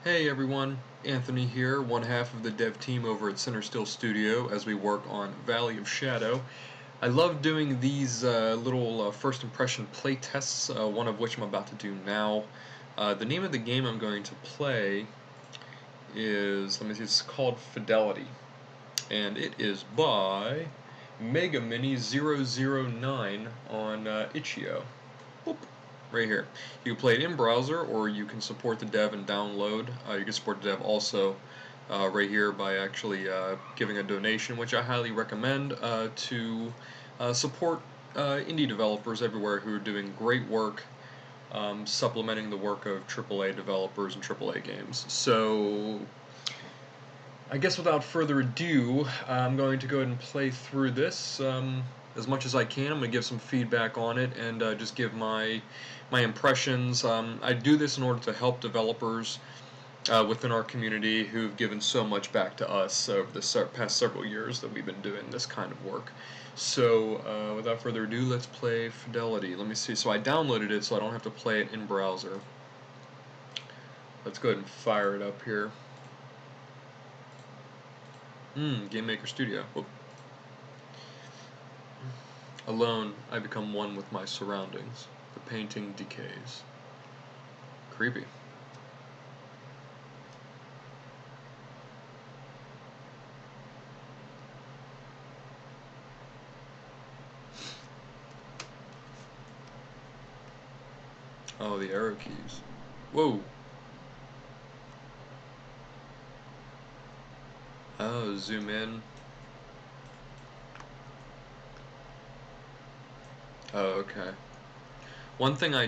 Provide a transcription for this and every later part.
Hey everyone, Anthony here, one half of the dev team over at Center Still Studio as we work on Valley of Shadow. I love doing these little first impression play tests, one of which I'm about to do now. The name of the game I'm going to play is, let me see, it's called Fidelity, and it is by Mega Mini 009 on itch.io. Boop. Right here. You can play it in browser, or you can support the dev and download. You can support the dev also right here by actually giving a donation, which I highly recommend to support indie developers everywhere who are doing great work, supplementing the work of AAA developers and AAA games. So I guess without further ado, I'm going to go ahead and play through this as much as I can. I'm going to give some feedback on it and just give my impressions. I do this in order to help developers within our community who've given so much back to us over the past several years that we've been doing this kind of work. So without further ado, let's play Fidelity. Let me see. So I downloaded it so I don't have to play it in browser. Let's go ahead and fire it up here. Game Maker Studio. Whoop. Alone, I become one with my surroundings. The painting decays. Creepy. Oh, the arrow keys. Whoa. Oh, zoom in. Oh, okay. One thing I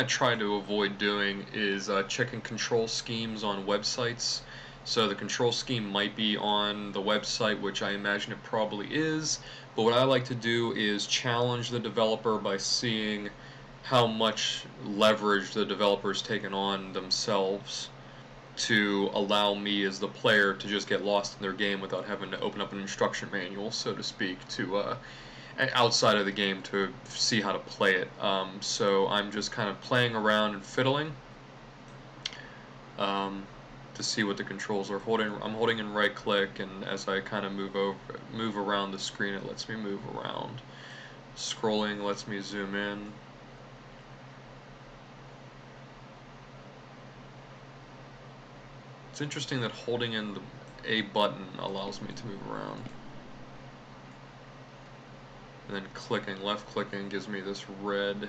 try to avoid doing is checking control schemes on websites. So the control scheme might be on the website, which I imagine it probably is, but what I like to do is challenge the developer by seeing how much leverage the developer's taken on themselves to allow me as the player to just get lost in their game without having to open up an instruction manual, so to speak, to outside of the game to see how to play it. So I'm just kind of playing around and fiddling to see what the controls are. I'm holding in right click, and as I kind of move around the screen, it lets me move around. Scrolling lets me zoom in. It's interesting that holding in the A button allows me to move around. And then clicking, left clicking, gives me this red.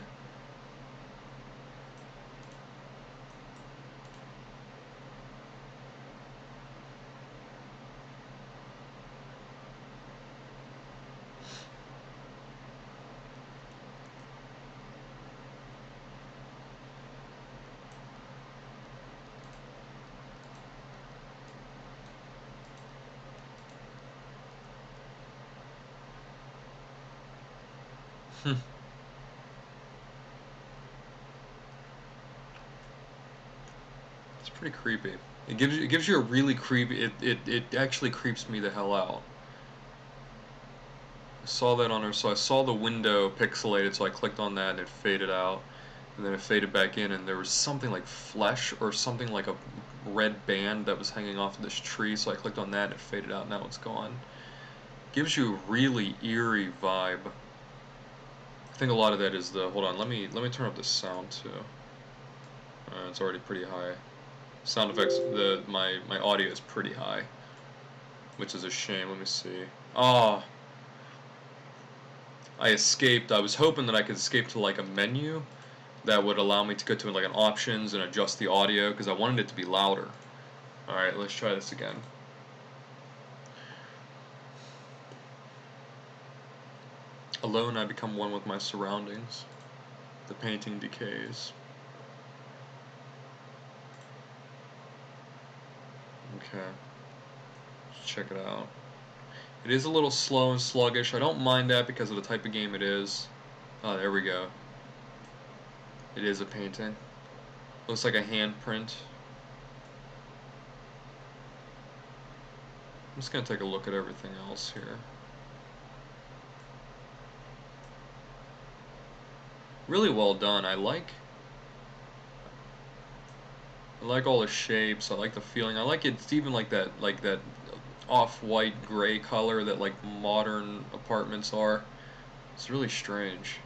It's pretty creepy. It gives you a really creepy. It actually creeps me the hell out. I saw that on her, so I saw the window pixelated, so I clicked on that and it faded out, and then it faded back in, and there was something like flesh or something like a red band that was hanging off of this tree, so I clicked on that and it faded out. Now it's gone. Gives you a really eerie vibe. I think a lot of that is the. Hold on, let me turn up the sound too. It's already pretty high. Sound effects. My audio is pretty high, which is a shame. Let me see. Oh, I escaped. I was hoping that I could escape to like a menu that would allow me to go to like an options and adjust the audio because I wanted it to be louder. All right, let's try this again. Alone, I become one with my surroundings. The painting decays. Okay. Let's check it out. It is a little slow and sluggish. I don't mind that because of the type of game it is. Oh, there we go. It is a painting. Looks like a handprint. I'm just going to take a look at everything else here. Really well done. I like I like all the shapes. I like the feeling. I like it. It's even like that off-white gray color that like modern apartments are. It's really strange,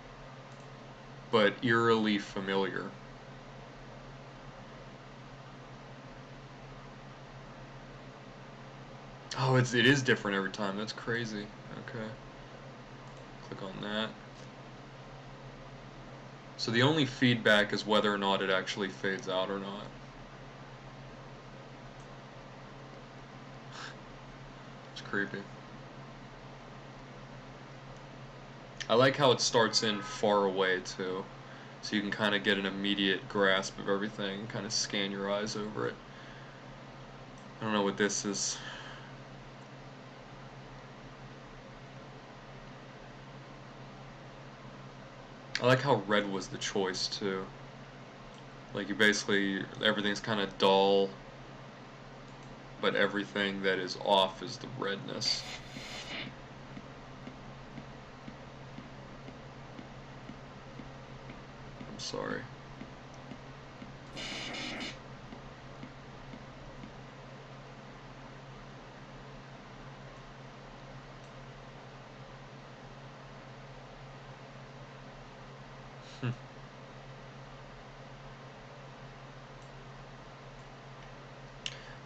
but eerily familiar. Oh, it is different every time. That's crazy. Okay. Click on that. So the only feedback is whether or not it actually fades out or not. It's creepy. I like how it starts in far away too. So you can kind of get an immediate grasp of everything, kind of scan your eyes over it. I don't know what this is. I like how red was the choice too. Like you basically, everything's kind of dull, but everything that is off is the redness. I'm sorry.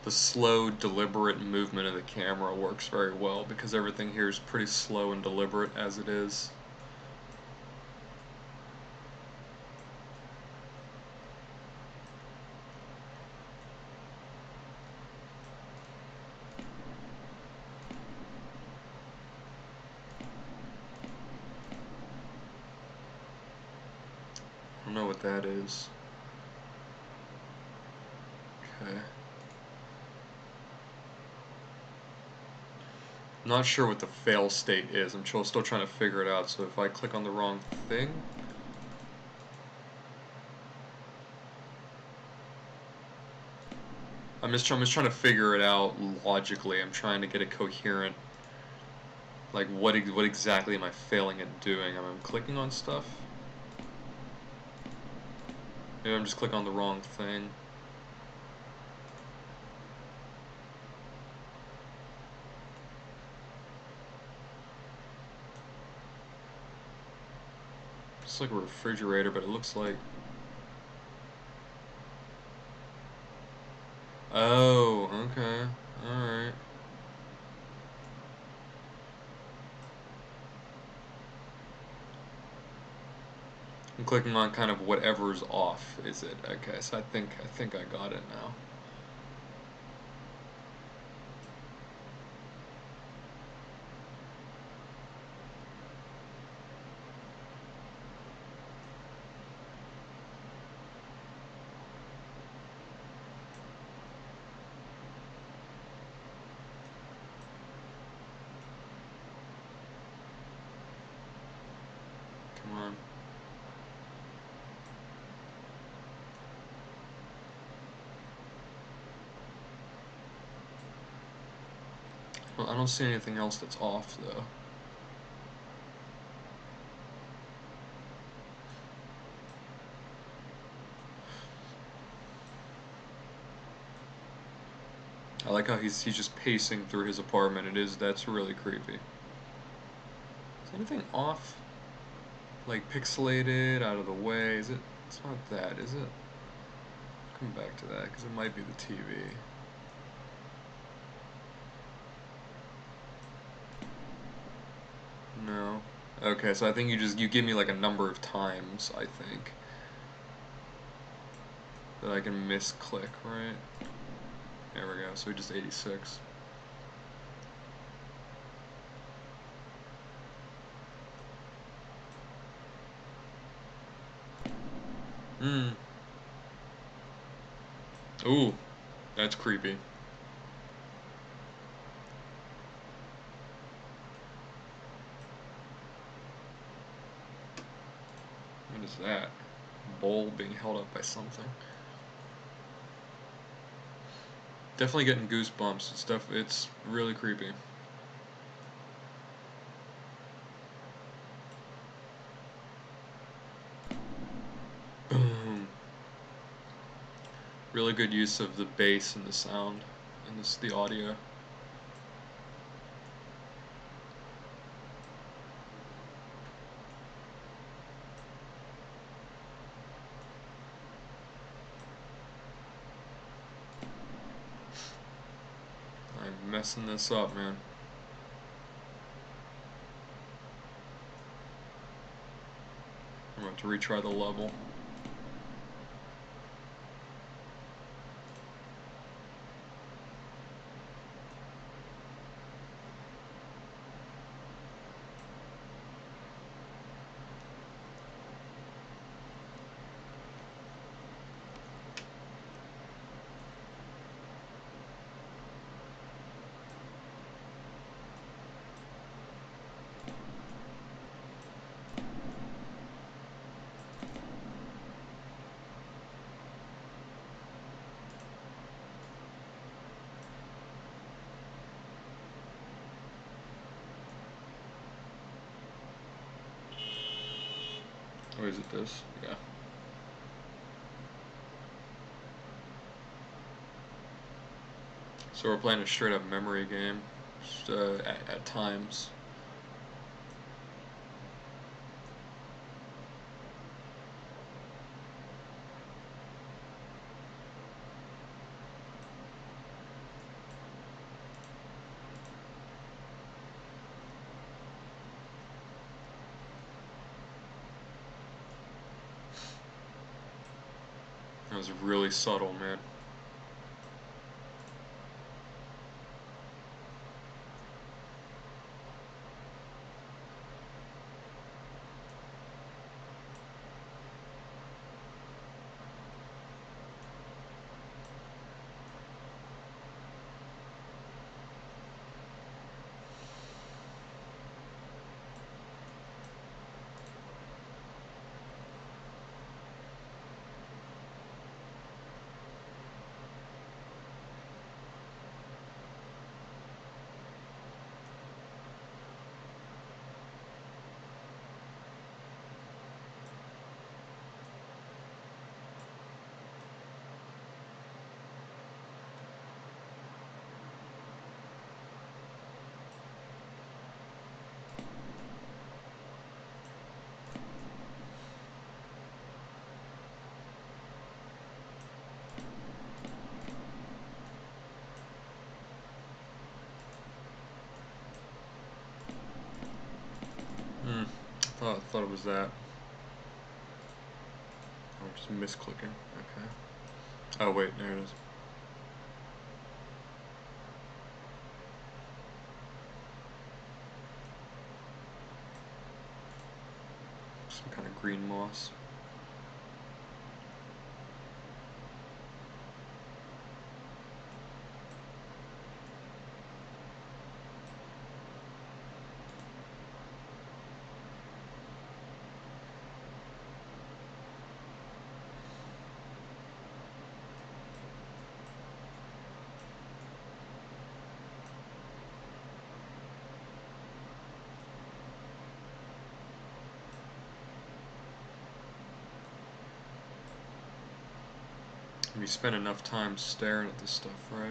The slow, deliberate movement of the camera works very well because everything here is pretty slow and deliberate as it is. I don't know what that is. Okay. Not sure what the fail state is. I'm still trying to figure it out. So if I click on the wrong thing, I'm just trying to figure it out logically. I'm trying to get a coherent, like what exactly am I failing at doing? I'm clicking on stuff. Maybe I'm just clicking on the wrong thing. It's like a refrigerator, but it looks like... Oh, okay. Alright. I'm clicking on kind of whatever's off, is it? Okay, so I think I got it now. Come on. Well, I don't see anything else that's off, though. I like how he's just pacing through his apartment. That's really creepy. Is anything off? Like pixelated, out of the way? Is it? It's not that, is it? Come back to that, because it might be the TV. No. Okay, so I think you give me like a number of times, I think, that I can misclick, right? There we go, so just 86. Hmm. Ooh, that's creepy. What is that? Bowl being held up by something. Definitely getting goosebumps. It's really creepy. Boom. Really good use of the bass and the sound and the audio. I'm messing this up, man. I'm going to retry the level. Or is it this? Yeah. So we're playing a straight up memory game at times. That was really subtle, man. I thought it was that. I'm just misclicking. Okay. Oh wait, there it is. Some kind of green moss. You spend enough time staring at this stuff, right?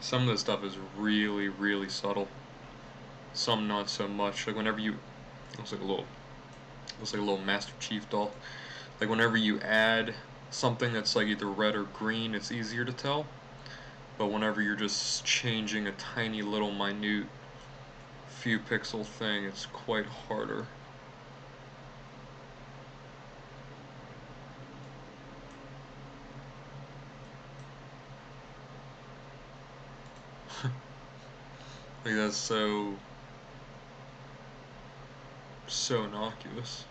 Some of this stuff is really, really subtle. Some not so much. Like whenever you, looks like a little Master Chief doll. Like whenever you add something that's like either red or green, it's easier to tell. But whenever you're just changing a tiny little minute few pixel thing, it's quite harder. Like that's so innocuous.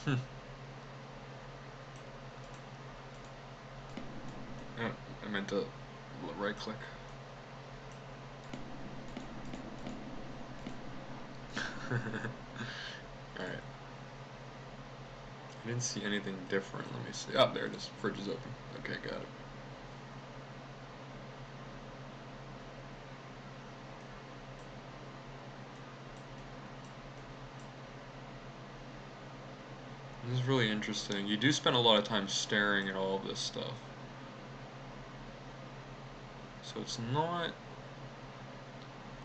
Hmm. Oh, I meant to right click. Alright. I didn't see anything different. Let me see. Oh, there it is. Fridge is open. Okay, got it. This is really interesting. You do spend a lot of time staring at all of this stuff. So it's not...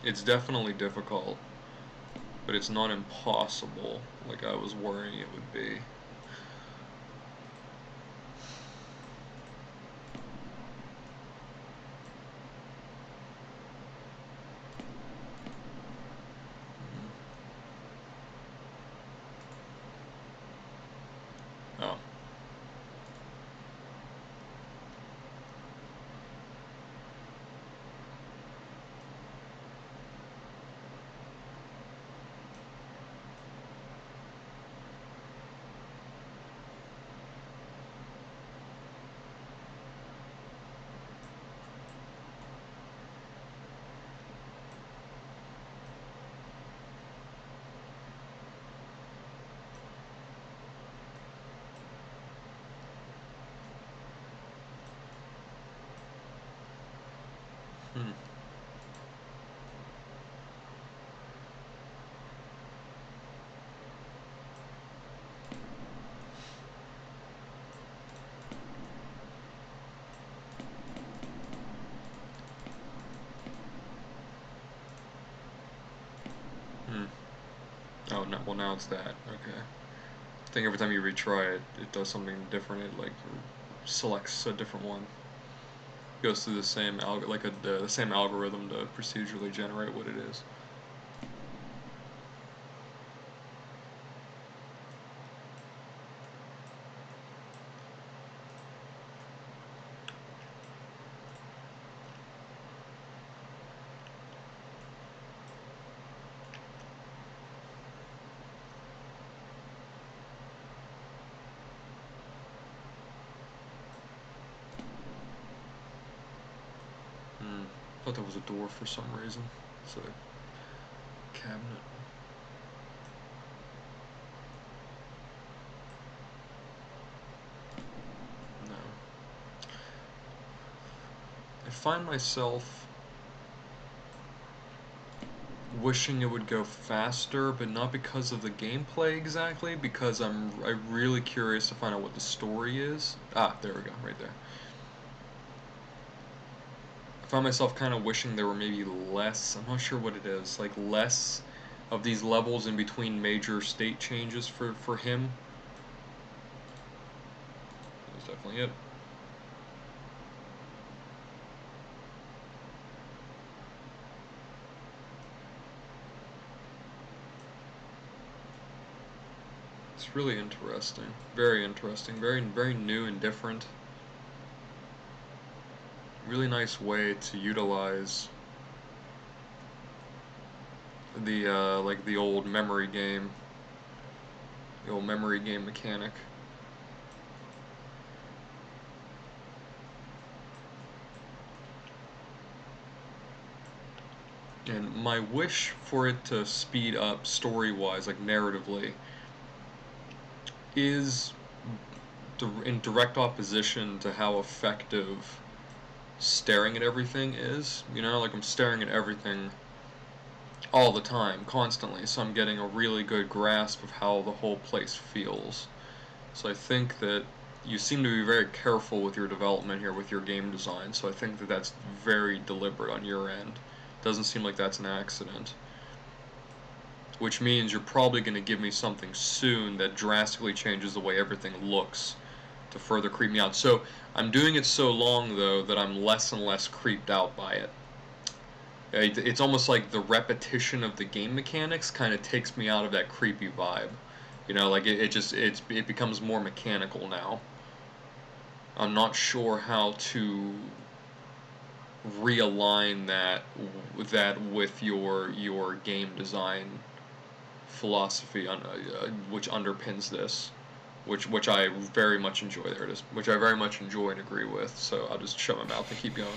It's definitely difficult, but it's not impossible like I was worrying it would be. Oh. Hmm. Hmm. Oh, no, well now it's that. Okay. I think every time you retry it, it does something different. It like selects a different one. Goes through the same the same algorithm to procedurally generate what it is. Hmm. Thought there was a door for some reason. It's a cabinet. No. I find myself wishing it would go faster, but not because of the gameplay exactly, because I'm really curious to find out what the story is. Ah, there we go, right there. I find myself kind of wishing there were maybe less, I'm not sure what it is, like less of these levels in between major state changes for him. That's definitely it. It's really interesting. Very interesting. Very new and different. Really nice way to utilize the like the old memory game mechanic. And my wish for it to speed up story-wise, like narratively, is in direct opposition to how effective staring at everything is. You know, like I'm staring at everything all the time, constantly, so I'm getting a really good grasp of how the whole place feels. So I think that you seem to be very careful with your development here, with your game design, so I think that that's very deliberate on your end. Doesn't seem like that's an accident. Which means you're probably going to give me something soon that drastically changes the way everything looks to further creep me out. So I'm doing it so long, though, that I'm less and less creeped out by it. It's almost like the repetition of the game mechanics kind of takes me out of that creepy vibe. You know, like it becomes more mechanical now. I'm not sure how to realign that with your game design philosophy which underpins this. which I very much enjoy. There it is, which I very much enjoy and agree with. So I'll just shut my mouth and keep going.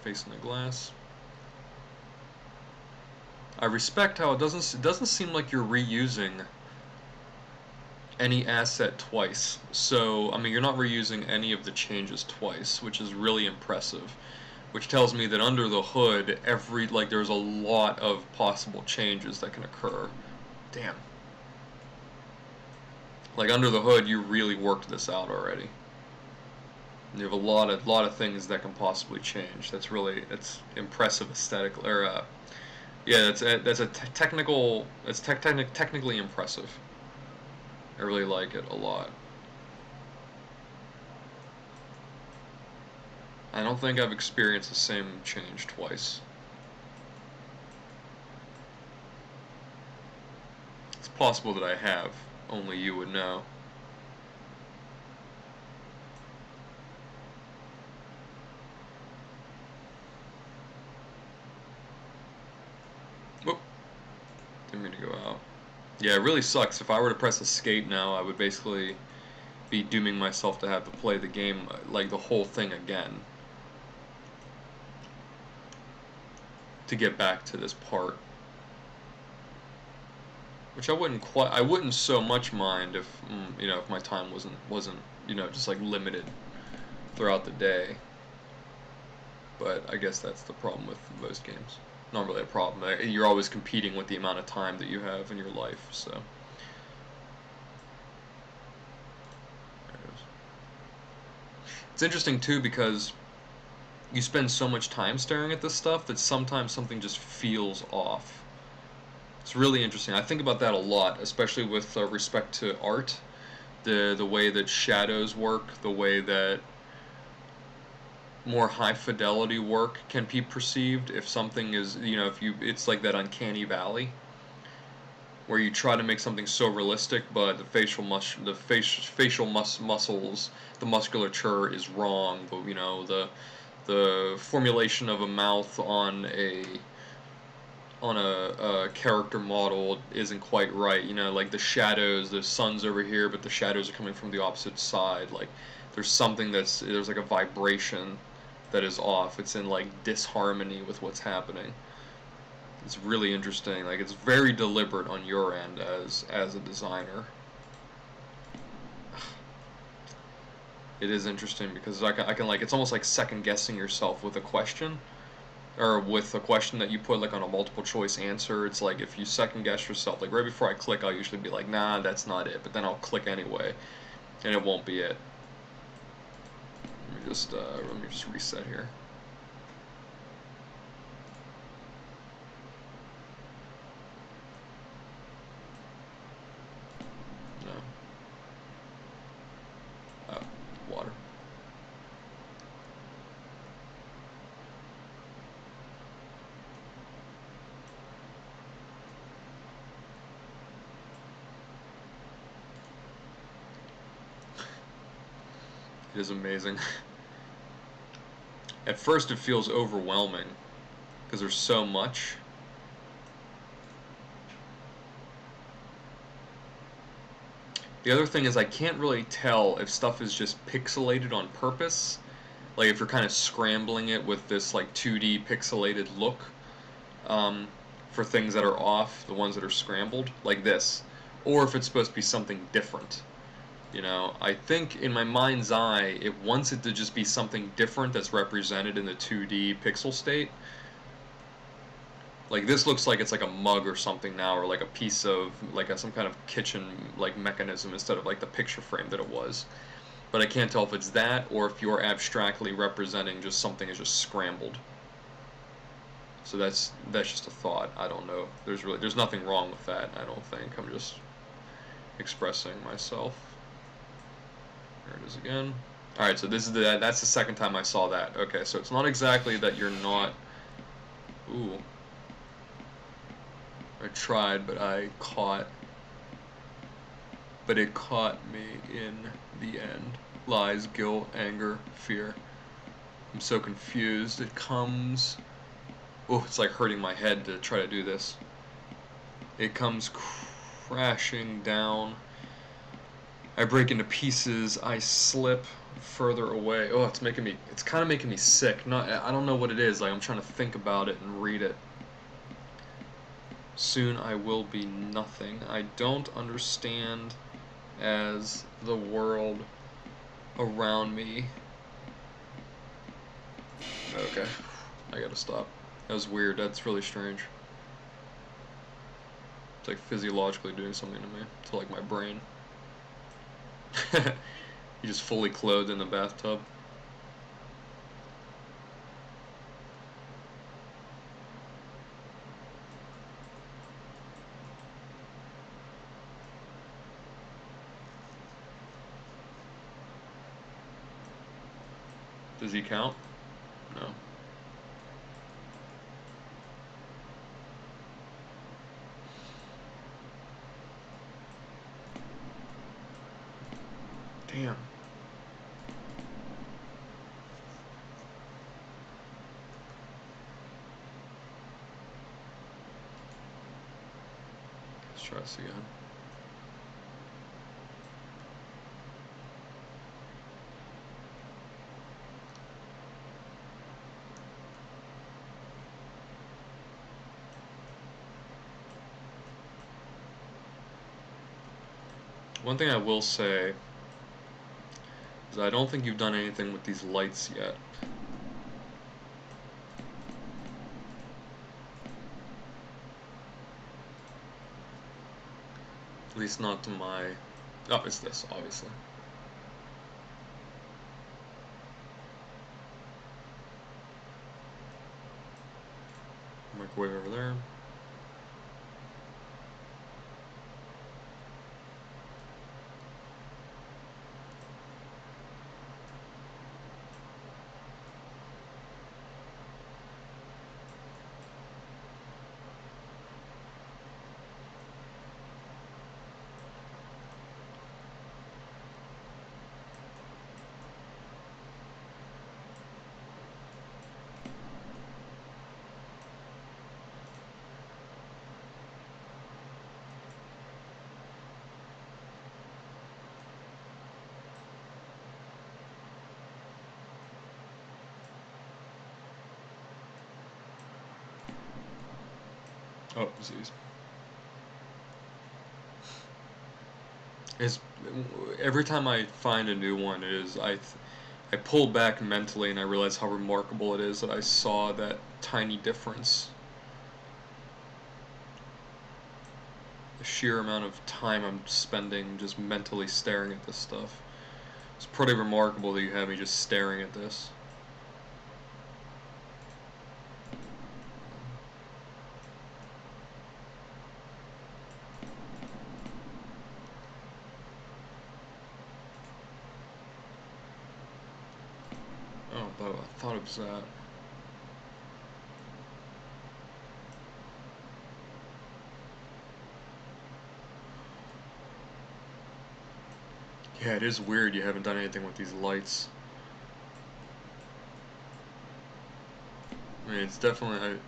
Facing the glass. I respect how it doesn't seem like you're reusing any asset twice. So, I mean, you're not reusing any of the changes twice, which is really impressive. Which tells me that under the hood, there's a lot of possible changes that can occur. Damn. Like under the hood, you really worked this out already. You have a lot of things that can possibly change. It's impressive aesthetic, or yeah, that's a technical. It's technically impressive. I really like it a lot. I don't think I've experienced the same change twice. It's possible that I have. Only you would know. Whoop. Didn't mean to go out. Yeah, it really sucks. If I were to press escape now, I would basically be dooming myself to have to play the game, like the whole thing again, to get back to this part. Which I wouldn't so much mind if, if my time wasn't, just like limited throughout the day. But I guess that's the problem with most games. Not really a problem. You're always competing with the amount of time that you have in your life, so. There it is. It's interesting too because you spend so much time staring at this stuff that sometimes something just feels off. It's really interesting. I think about that a lot, especially with respect to art, the way that shadows work, the way that more high fidelity work can be perceived. If something is, it's like that uncanny valley where you try to make something so realistic, but the facial muscles, the musculature is wrong. The formulation of a mouth on a character model isn't quite right. Like the shadows, the sun's over here, but the shadows are coming from the opposite side. Like there's like a vibration that is off. It's in like disharmony with what's happening. It's really interesting. Like it's very deliberate on your end as a designer. It is interesting because I can like, it's almost like second guessing yourself with a question, or with a question that you put like on a multiple choice answer. It's like if you second guess yourself, like right before I click, I'll usually be like, nah, that's not it, but then I'll click anyway and it won't be it. Let me just reset here. No. Oh, water. It is amazing. At first it feels overwhelming because there's so much. The other thing is I can't really tell if stuff is just pixelated on purpose, like if you're kind of scrambling it with this like 2D pixelated look, for things that are off, the ones that are scrambled, like this, or if it's supposed to be something different. I think in my mind's eye, it wants it to just be something different that's represented in the 2D pixel state. Like this looks like it's like a mug or something now, or like a piece of like some kind of kitchen like mechanism instead of like the picture frame that it was. But I can't tell if it's that or if you're abstractly representing just something is just scrambled. So that's just a thought. I don't know. There's nothing wrong with that. I don't think. I'm just expressing myself. There it is again. Alright, so that's the second time I saw that. Okay, so it's not exactly that you're not... Ooh. I tried, but it caught me in the end. Lies, guilt, anger, fear. I'm so confused. It comes... Oh, it's like hurting my head to try to do this. It comes crashing down. I break into pieces. I slip further away. Oh, it's kind of making me sick. I don't know what it is. Like, I'm trying to think about it and read it. Soon I will be nothing. I don't understand as the world around me. Okay, I gotta stop. That was weird. That's really strange. It's like physiologically doing something to me, to like my brain. You just fully clothed in the bathtub. Does he count? No. Damn. Let's try this again. One thing I will say is I don't think you've done anything with these lights yet. At least not to my... Oh, it's this, obviously. Microwave over there. Oh, disease. It's, every time I find a new one, I pull back mentally and I realize how remarkable it is that I saw that tiny difference. The sheer amount of time I'm spending just mentally staring at this stuff. It's pretty remarkable that you have me just staring at this. Oh, I thought it was that. Yeah, it is weird you haven't done anything with these lights. I mean, it's definitely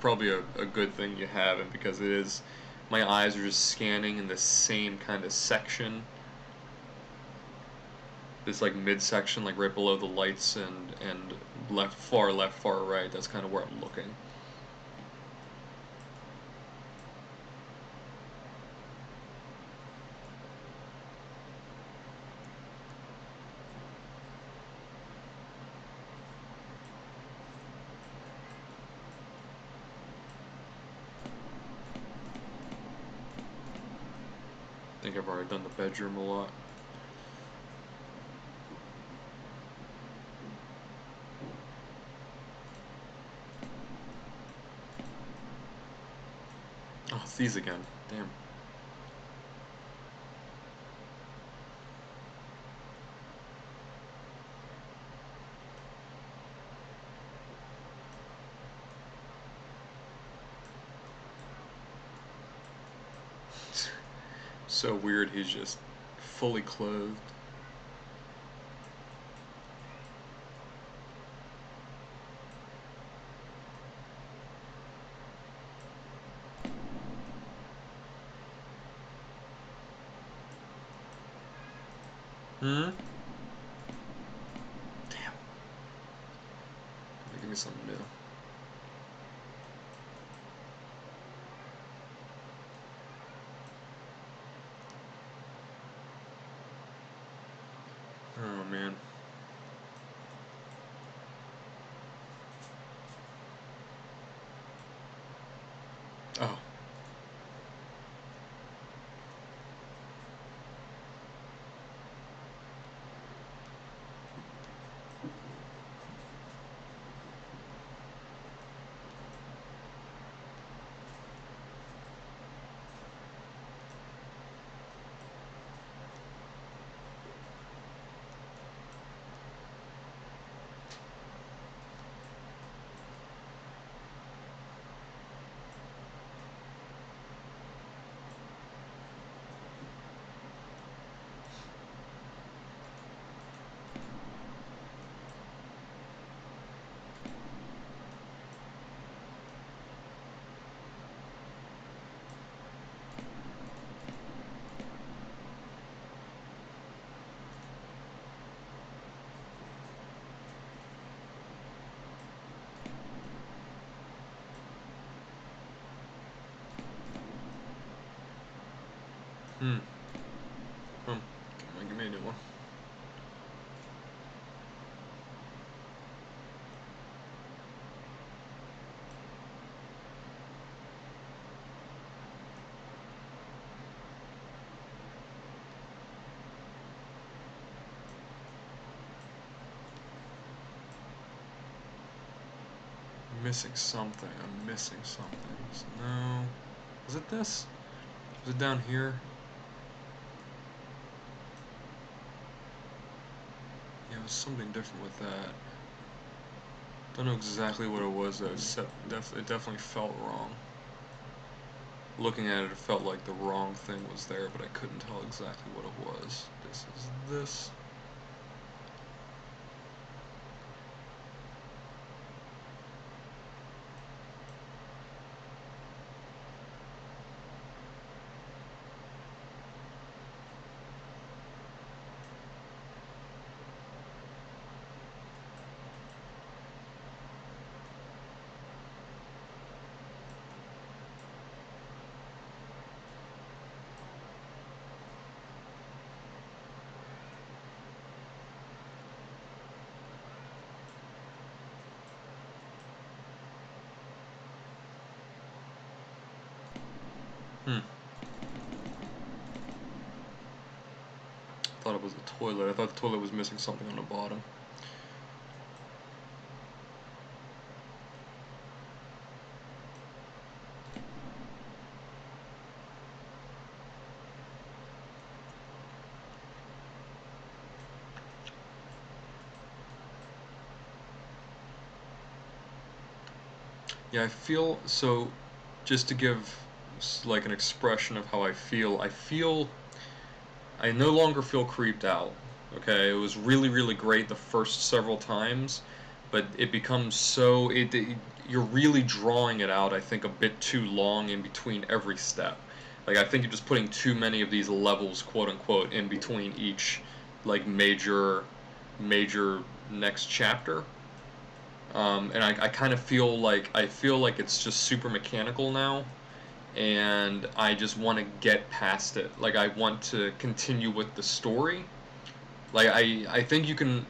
probably a good thing you haven't, because it is, my eyes are just scanning in the same kind of section. This like midsection, like right below the lights and left, far right. That's kind of where I'm looking. I think I've already done the bedroom a lot. Oh, it's these again. Damn. So weird he's just fully clothed. Hmm? Damn. Give me something new. Oh man. Oh. Hmm. Come on, give me a new one. I'm missing something. I'm missing something. No. Was it this? Was it down here? Yeah, it was something different with that. Don't know exactly what it was though. It definitely felt wrong. Looking at it, it felt like the wrong thing was there, but I couldn't tell exactly what it was. This is this. Hmm. I thought it was a toilet. I thought the toilet was missing something on the bottom. Yeah, I feel so. Just to give like an expression of how I no longer feel creeped out. Okay, it was really really great the first several times, but it becomes you're really drawing it out. I think a bit too long in between every step. Like I think you're just putting too many of these levels, quote unquote, in between each like major next chapter. And I kind of feel like it's just super mechanical now, and I just want to get past it. Like I want to continue with the story. Like I think you can,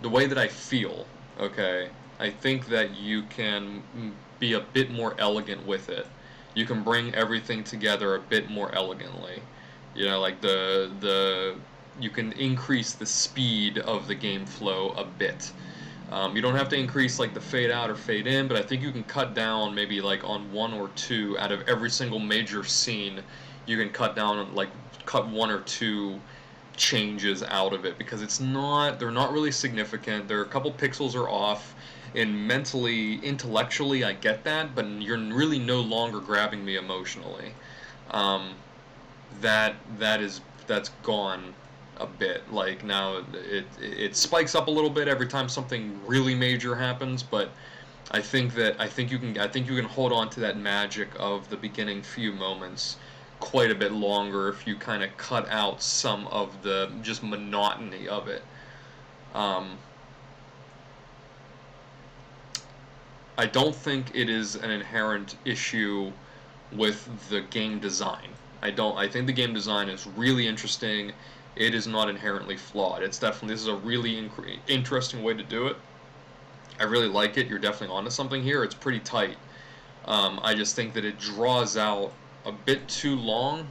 the way that I feel, okay, I think that you can be a bit more elegant with it. You can bring everything together a bit more elegantly. You know, like the you can increase the speed of the game flow a bit. You don't have to increase like the fade out or fade in, but I think you can cut down maybe like on one or two out of every single major scene. You can cut one or two changes out of it because they're not really significant. There are a couple pixels are off, and intellectually I get that, but you're really no longer grabbing me emotionally. Um, that's gone a bit. Like now it spikes up a little bit every time something really major happens, but I think you can hold on to that magic of the beginning few moments quite a bit longer if you kind of cut out some of the just monotony of it. Um, I don't think it is an inherent issue with the game design. I don't. I think the game design is really interesting. It is not inherently flawed. It's definitely this is a really interesting way to do it. I really like it. You're definitely onto something here. It's pretty tight. I just think that it draws out a bit too long,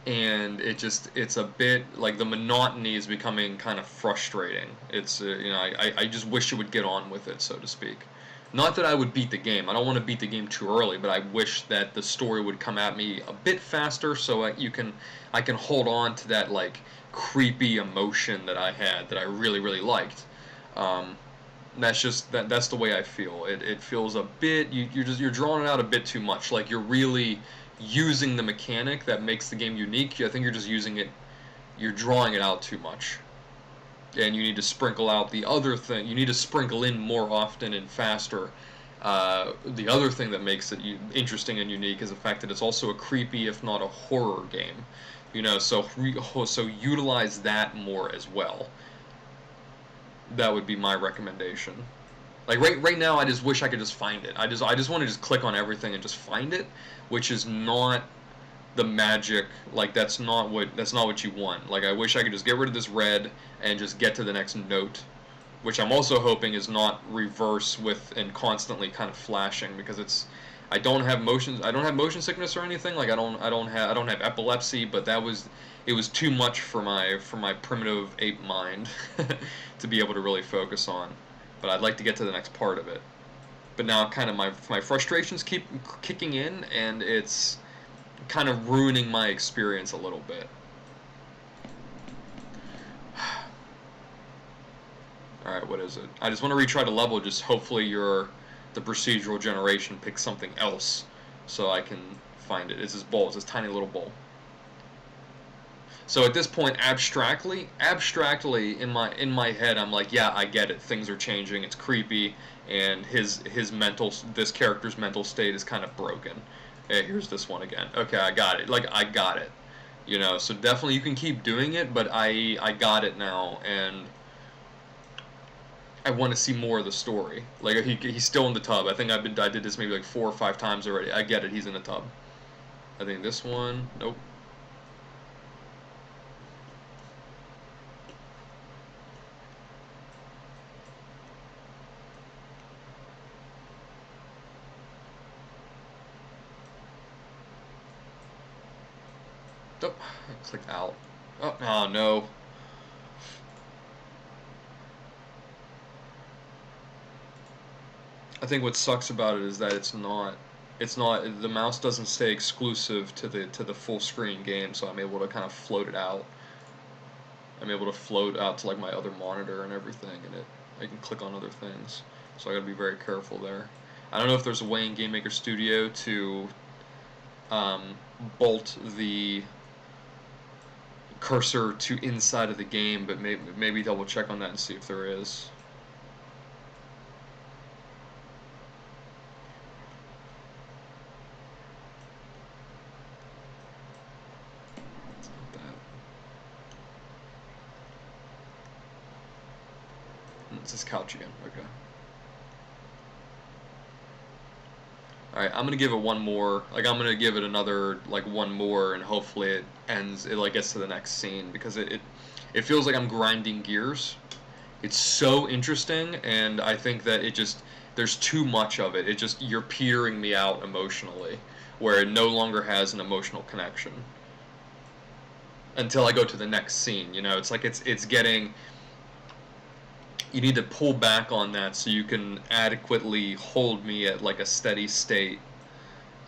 and it's a bit like the monotony is becoming kind of frustrating. It's I just wish it would get on with it, so to speak. Not that I would beat the game. I don't want to beat the game too early, but I wish that the story would come at me a bit faster so I can hold on to that like creepy emotion that I had that I really liked. Um, that's the way I feel. It feels a bit you're drawing it out a bit too much. Like you're really using the mechanic that makes the game unique. I think you're just using it. You're drawing it out too much, and you need to sprinkle out the other thing. You need to sprinkle in more often and faster. The other thing that makes it interesting and unique is the fact that it's also a creepy, if not a horror game. So utilize that more as well. That would be my recommendation. Like right now, I just wish I could just find it. I just want to just click on everything and just find it, which is not the magic. Like that's not what you want. Like I wish I could just get rid of this red and just get to the next note, which I'm also hoping is not reverse with and constantly kind of flashing because it's I don't have motion sickness or anything. Like I don't have epilepsy, but it was too much for my primitive ape mind to be able to really focus on. But I'd like to get to the next part of it. But now kind of my frustrations keep kicking in, and it's kind of ruining my experience a little bit. Alright, what is it? I just want to retry the level, just hopefully the procedural generation picks something else so I can find it. It's this bowl, it's this tiny little bowl. So at this point, abstractly in my head, I'm like, yeah, I get it. Things are changing. It's creepy, and this character's mental state is kind of broken. Hey, here's this one again. Okay, I got it. Like I got it. So definitely you can keep doing it, but I got it now, and I want to see more of the story. Like he's still in the tub. I think I did this maybe like 4 or 5 times already. I get it. He's in the tub. I think this one. Nope. Oh, I clicked out. Oh no. I think what sucks about it is that it's not the mouse doesn't stay exclusive to the full screen game, so I'm able to kind of float it out. I'm able to float out to like my other monitor and everything, and I can click on other things. So I gotta be very careful there. I don't know if there's a way in Game Maker Studio to bolt the cursor to inside of the game, but maybe double check on that and see if there is. It's not that. It's this couch again. Okay. Alright, I'm gonna give it one more. Like I'm gonna give it another like one more, and hopefully it ends. It like gets to the next scene because it feels like I'm grinding gears. It's so interesting, and I think that there's too much of it. You're petering me out emotionally, where it no longer has an emotional connection until I go to the next scene. It's like it's getting. You need to pull back on that so you can adequately hold me at like a steady state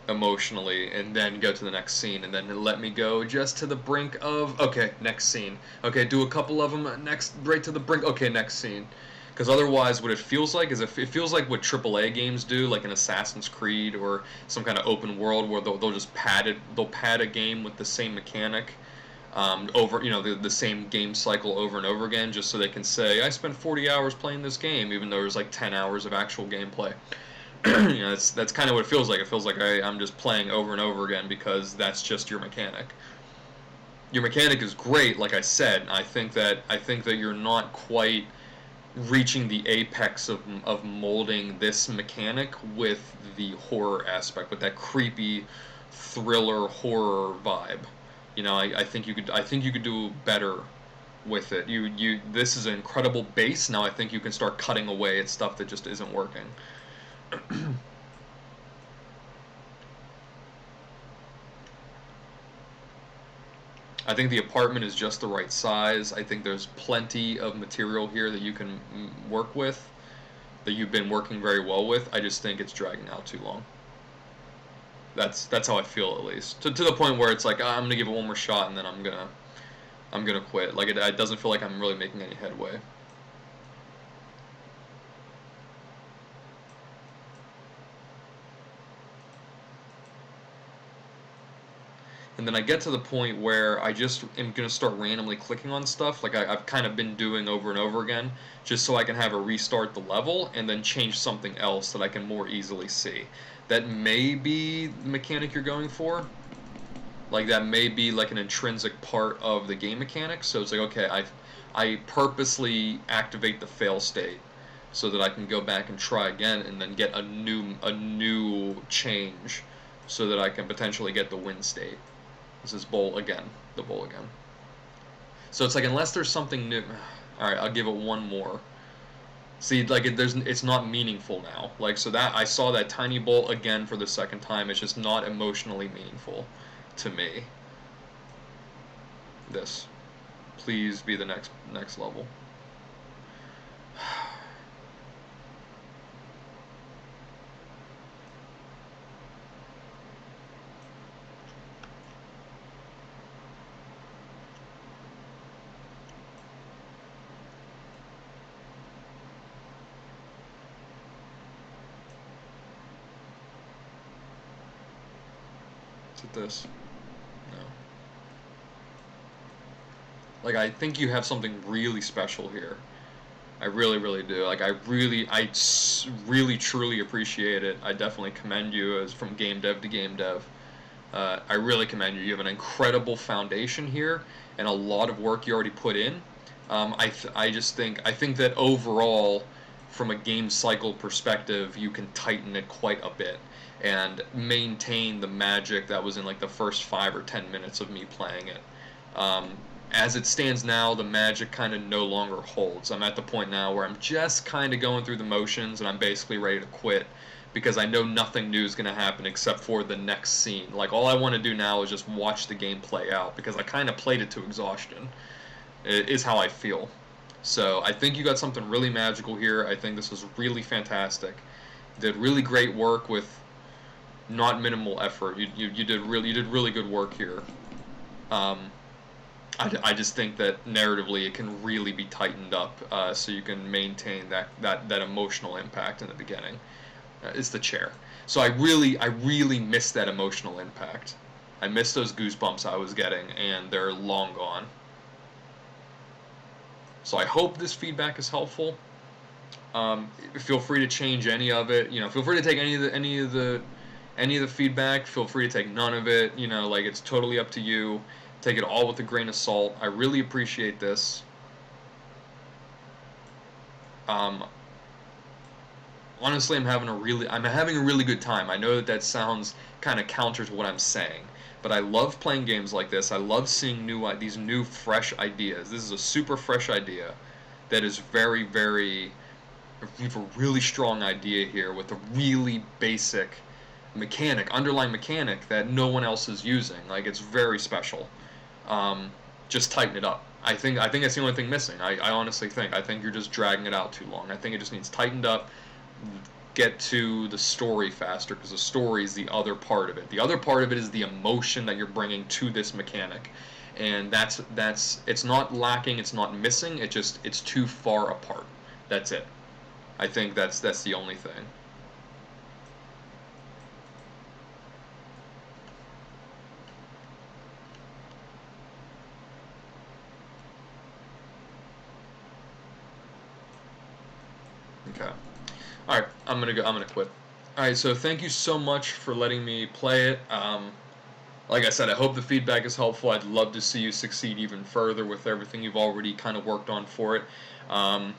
emotionally, and then go to the next scene, and then let me go just to the brink of, okay, next scene. Okay, do a couple of them, next, right to the brink, okay, next scene. Because otherwise, what it feels like is, if it feels like what AAA games do, like an Assassin's Creed or some kind of open world, where they'll just pad it. They'll pad a game with the same mechanic, over, the same game cycle over and over again, just so they can say, I spent 40 hours playing this game, even though there's like 10 hours of actual gameplay. That's kind of what it feels like. It feels like I'm just playing over and over again because that's just your mechanic. Your mechanic is great, like I said. I think that you're not quite reaching the apex of molding this mechanic with the horror aspect, with that creepy thriller horror vibe. I think you could do better with it. This is an incredible base. Now I think you can start cutting away at stuff that just isn't working. I think the apartment is just the right size. I think there's plenty of material here that you can work with, that you've been working very well with. I just think it's dragging out too long. That's how I feel, at least. To the point where it's like, I'm gonna give it one more shot and then I'm gonna quit. Like, it doesn't feel like I'm really making any headway. And then I get to the point where I just am going to start randomly clicking on stuff, like I've kind of been doing over and over again, just so I can have it restart the level and then change something else that I can more easily see. That may be the mechanic you're going for. Like, that may be like an intrinsic part of the game mechanics. So it's like, okay, I purposely activate the fail state so that I can go back and try again and then get a new change so that I can potentially get the win state. This is bowl again. The bowl again. So it's like, unless there's something new. Alright, I'll give it one more. See, like, it's not meaningful now. Like, so that I saw that tiny bowl again for the second time. It's just not emotionally meaningful to me. This. Please be the next level. Is it this? No. Like, I think you have something really special here. I really, really do. Like, really, truly appreciate it. I definitely commend you, as from game dev to game dev. I really commend you. You have an incredible foundation here, and a lot of work you already put in. I think that overall, from a game cycle perspective, you can tighten it quite a bit and maintain the magic that was in like the first 5 or 10 minutes of me playing it. Um, as it stands now, the magic kind of no longer holds. I'm at the point now where I'm just kind of going through the motions, and I'm basically ready to quit because I know nothing new is going to happen except for the next scene. Like, all I want to do now is just watch the game play out because I kind of played it to exhaustion. It is how I feel. So I think you got something really magical here. I think this was really fantastic. Did really great work with not minimal effort. You did really good work here. Um, I just think that narratively it can really be tightened up, so you can maintain that emotional impact in the beginning. It's the chair. So I really miss that emotional impact. I miss those goosebumps I was getting, and they're long gone. So I hope this feedback is helpful. Feel free to change any of it. Feel free to take any of the feedback. Feel free to take none of it. Like, it's totally up to you. Take it all with a grain of salt. I really appreciate this. Um, Honestly, I'm having a really good time. I know that sounds kind of counter to what I'm saying, but I love playing games like this. I love seeing these new fresh ideas. This is a super fresh idea that is very, very. We have a really strong idea here with a really basic underlying mechanic that no one else is using. Like, it's very special. Just tighten it up. I think that's the only thing missing. I honestly think. I think you're just dragging it out too long. I think it just needs tightened up. Get to the story faster, because the story is the other part of it. The other part of it is the emotion that you're bringing to this mechanic, and that's it's not lacking, it's not missing. It's too far apart. That's it. I think that's the only thing. Okay. All right, I'm gonna go. I'm gonna quit. All right, so thank you so much for letting me play it. Like I said, I hope the feedback is helpful. I'd love to see you succeed even further with everything you've already kind of worked on for it. Um,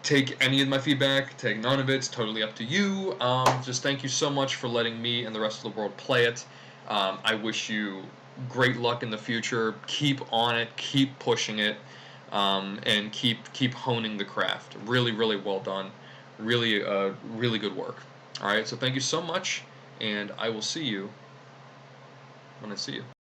Take any of my feedback, take none of it. It's totally up to you. Just thank you so much for letting me and the rest of the world play it. I wish you great luck in the future. Keep on it. Keep pushing it. And keep honing the craft. Really, really well done. Really, really good work. All right. So thank you so much, and I will see you when I see you.